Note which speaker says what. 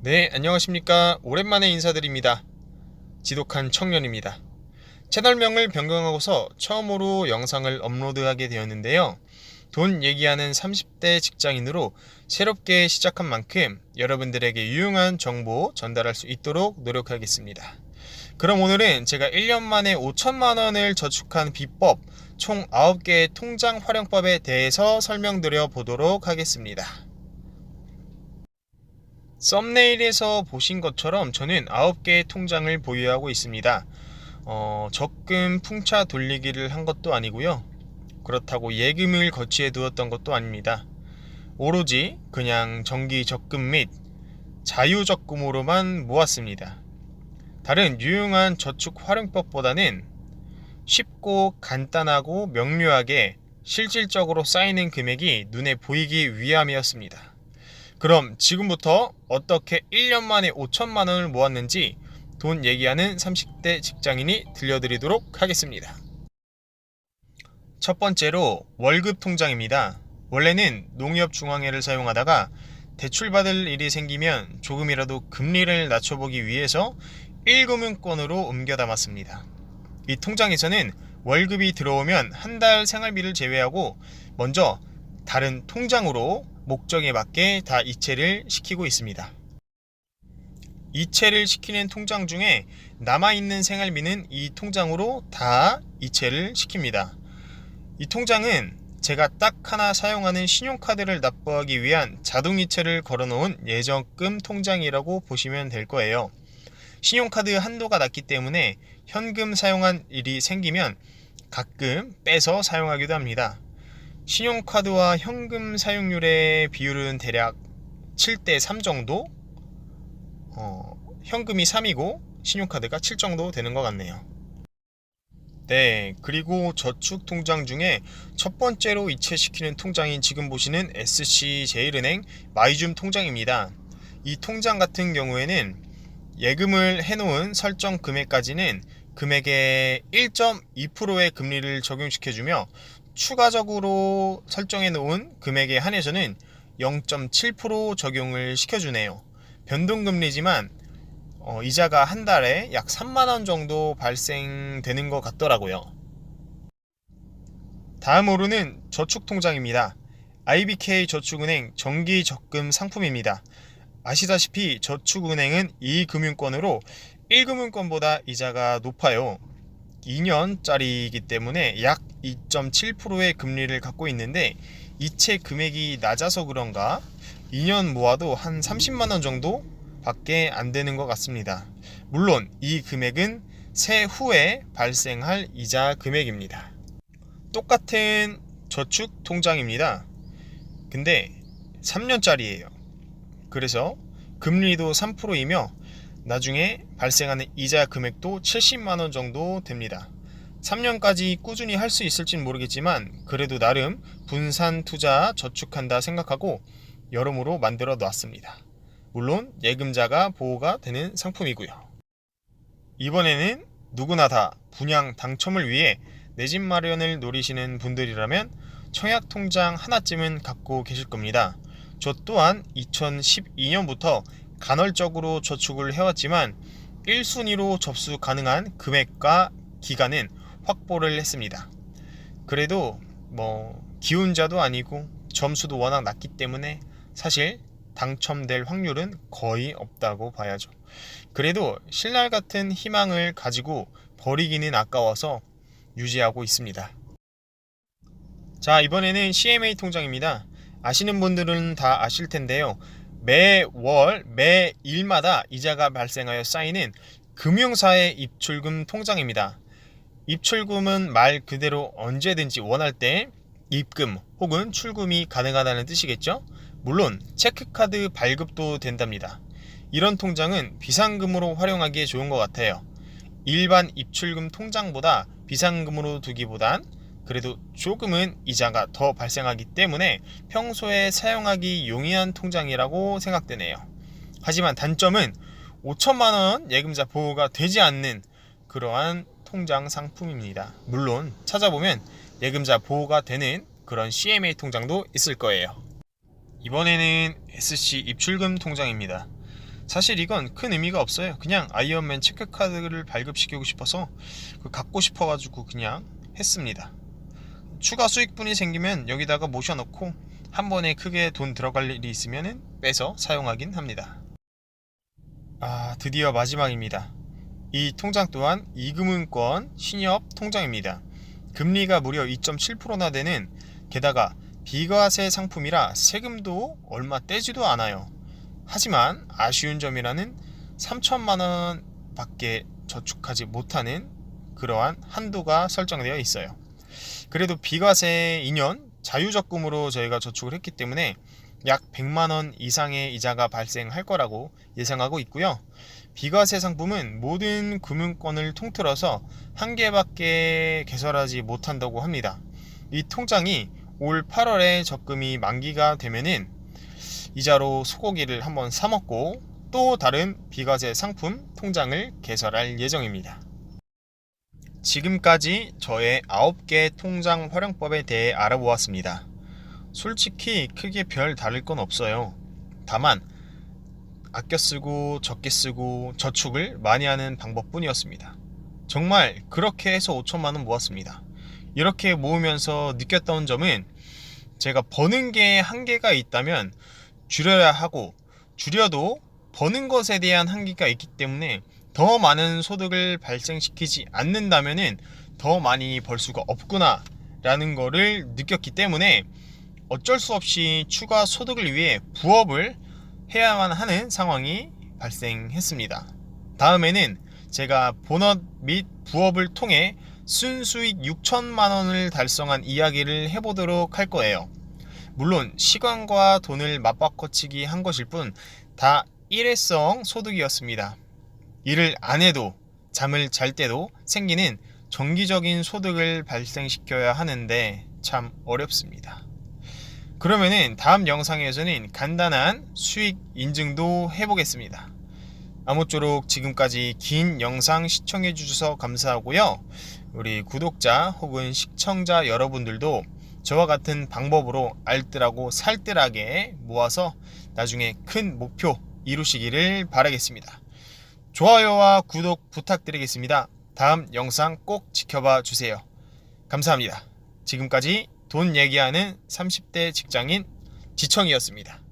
Speaker 1: 네, 안녕하십니까. 오랜만에 인사드립니다. 지독한 청년입니다. 채널명을 변경하고서 처음으로 영상을 업로드하게 되었는데요. 돈 얘기하는 30대 직장인으로 새롭게 시작한 만큼 여러분들에게 유용한 정보 전달할 수 있도록 노력하겠습니다. 그럼 오늘은 제가 1년 만에 5천만 원을 저축한 비법 총 9개의 통장 활용법에 대해서 설명드려 보도록 하겠습니다. 썸네일에서 보신 것처럼 저는 9개의 통장을 보유하고 있습니다. 적금 풍차 돌리기를 한 것도 아니고요. 그렇다고 예금을 거치해 두었던 것도 아닙니다. 오로지 그냥 정기 적금 및 자유 적금으로만 모았습니다. 다른 유용한 저축 활용법보다는 쉽고 간단하고 명료하게 실질적으로 쌓이는 금액이 눈에 보이기 위함이었습니다. 그럼 지금부터 어떻게 1년 만에 5천만 원을 모았는지 돈 얘기하는 30대 직장인이 들려드리도록 하겠습니다. 첫 번째로 월급 통장입니다. 원래는 농협중앙회를 사용하다가 대출받을 일이 생기면 조금이라도 금리를 낮춰보기 위해서 1금융권으로 옮겨 담았습니다. 이 통장에서는 월급이 들어오면 한 달 생활비를 제외하고 먼저 다른 통장으로 목적에 맞게 다 이체를 시키고 있습니다. 이체를 시키는 통장 중에 남아있는 생활비는 이 통장으로 다 이체를 시킵니다. 이 통장은 제가 딱 하나 사용하는 신용카드를 납부하기 위한 자동이체를 걸어놓은 예적금 통장이라고 보시면 될 거예요. 신용카드 한도가 낮기 때문에 현금 사용한 일이 생기면 가끔 빼서 사용하기도 합니다. 신용카드와 현금 사용률의 비율은 대략 7대3 정도? 현금이 3이고 신용카드가 7 정도 되는 것 같네요. 네, 그리고 저축 통장 중에 첫 번째로 이체시키는 통장인 지금 보시는 SC제일은행 마이줌 통장입니다. 이 통장 같은 경우에는 예금을 해놓은 설정 금액까지는 금액의 1.2%의 금리를 적용시켜주며 추가적으로 설정해 놓은 금액에 한해서는 0.7% 적용을 시켜주네요. 변동금리지만 이자가 한 달에 약 3만원 정도 발생되는 것 같더라고요. 다음으로는 저축통장입니다. IBK 저축은행 정기 적금 상품입니다. 아시다시피 저축은행은 2금융권으로 1금융권보다 이자가 높아요. 2년짜리이기 때문에 약 2.7%의 금리를 갖고 있는데 이체 금액이 낮아서 그런가 2년 모아도 한 30만원 정도 밖에 안 되는 것 같습니다. 물론 이 금액은 세후에 발생할 이자 금액입니다. 똑같은 저축 통장입니다. 근데 3년짜리예요. 그래서 금리도 3%이며 나중에 발생하는 이자 금액도 70만원 정도 됩니다. 3년까지 꾸준히 할 수 있을진 모르겠지만 그래도 나름 분산 투자 저축한다 생각하고 여러모로 만들어 놨습니다. 물론 예금자가 보호가 되는 상품이고요. 이번에는 누구나 다 분양 당첨을 위해 내 집 마련을 노리시는 분들이라면 청약통장 하나쯤은 갖고 계실 겁니다. 저 또한 2012년부터 간헐적으로 저축을 해왔지만 1순위로 접수 가능한 금액과 기간은 확보를 했습니다. 그래도 기혼자도 아니고 점수도 워낙 낮기 때문에 사실 당첨될 확률은 거의 없다고 봐야죠. 그래도 신랄 같은 희망을 가지고 버리기는 아까워서 유지하고 있습니다. 자, 이번에는 CMA 통장입니다. 아시는 분들은 다 아실 텐데요. 매월, 매일마다 이자가 발생하여 쌓이는 금융사의 입출금 통장입니다. 입출금은 말 그대로 언제든지 원할 때 입금 혹은 출금이 가능하다는 뜻이겠죠. 물론 체크카드 발급도 된답니다. 이런 통장은 비상금으로 활용하기에 좋은 것 같아요. 일반 입출금 통장보다 비상금으로 두기보단 그래도 조금은 이자가 더 발생하기 때문에 평소에 사용하기 용이한 통장이라고 생각되네요. 하지만 단점은 5천만원 예금자 보호가 되지 않는 그러한 통장 상품입니다. 물론 찾아보면 예금자 보호가 되는 그런 CMA 통장도 있을 거예요. 이번에는 SC 입출금 통장입니다. 사실 이건 큰 의미가 없어요. 그냥 아이언맨 체크카드를 발급시키고 싶어서 갖고 싶어가지고 그냥 했습니다. 추가 수익분이 생기면 여기다가 모셔놓고 한 번에 크게 돈 들어갈 일이 있으면 빼서 사용하긴 합니다. 드디어 마지막입니다. 이 통장 또한 이금융권 신협 통장입니다. 금리가 무려 2.7%나 되는, 게다가 비과세 상품이라 세금도 얼마 떼지도 않아요. 하지만 아쉬운 점이라는 3천만원 밖에 저축하지 못하는 그러한 한도가 설정되어 있어요. 그래도 비과세 2년 자유적금으로 저희가 저축을 했기 때문에 약 100만원 이상의 이자가 발생할 거라고 예상하고 있고요. 비과세 상품은 모든 금융권을 통틀어서 한 개밖에 개설하지 못한다고 합니다. 이 통장이 올 8월에 적금이 만기가 되면은 이자로 소고기를 한번 사 먹고 또 다른 비과세 상품 통장을 개설할 예정입니다. 지금까지 저의 9개 통장 활용법에 대해 알아보았습니다. 솔직히 크게 별 다를 건 없어요. 다만 아껴 쓰고 적게 쓰고 저축을 많이 하는 방법뿐이었습니다. 정말 그렇게 해서 5천만원 모았습니다. 이렇게 모으면서 느꼈던 점은, 제가 버는 게 한계가 있다면 줄여야 하고, 줄여도 버는 것에 대한 한계가 있기 때문에 더 많은 소득을 발생시키지 않는다면 더 많이 벌 수가 없구나 라는 거를 느꼈기 때문에 어쩔 수 없이 추가 소득을 위해 부업을 해야만 하는 상황이 발생했습니다. 다음에는 제가 본업 및 부업을 통해 순수익 6천만원을 달성한 이야기를 해보도록 할 거예요. 물론 시간과 돈을 맞바꿔치기 한 것일 뿐 다 일회성 소득이었습니다. 일을 안 해도, 잠을 잘 때도 생기는 정기적인 소득을 발생시켜야 하는데 참 어렵습니다. 그러면은 다음 영상에서는 간단한 수익 인증도 해보겠습니다. 아무쪼록 지금까지 긴 영상 시청해 주셔서 감사하고요. 우리 구독자 혹은 시청자 여러분들도 저와 같은 방법으로 알뜰하고 살뜰하게 모아서 나중에 큰 목표 이루시기를 바라겠습니다. 좋아요와 구독 부탁드리겠습니다. 다음 영상 꼭 지켜봐 주세요. 감사합니다. 지금까지 돈 얘기하는 30대 직장인 지청이었습니다.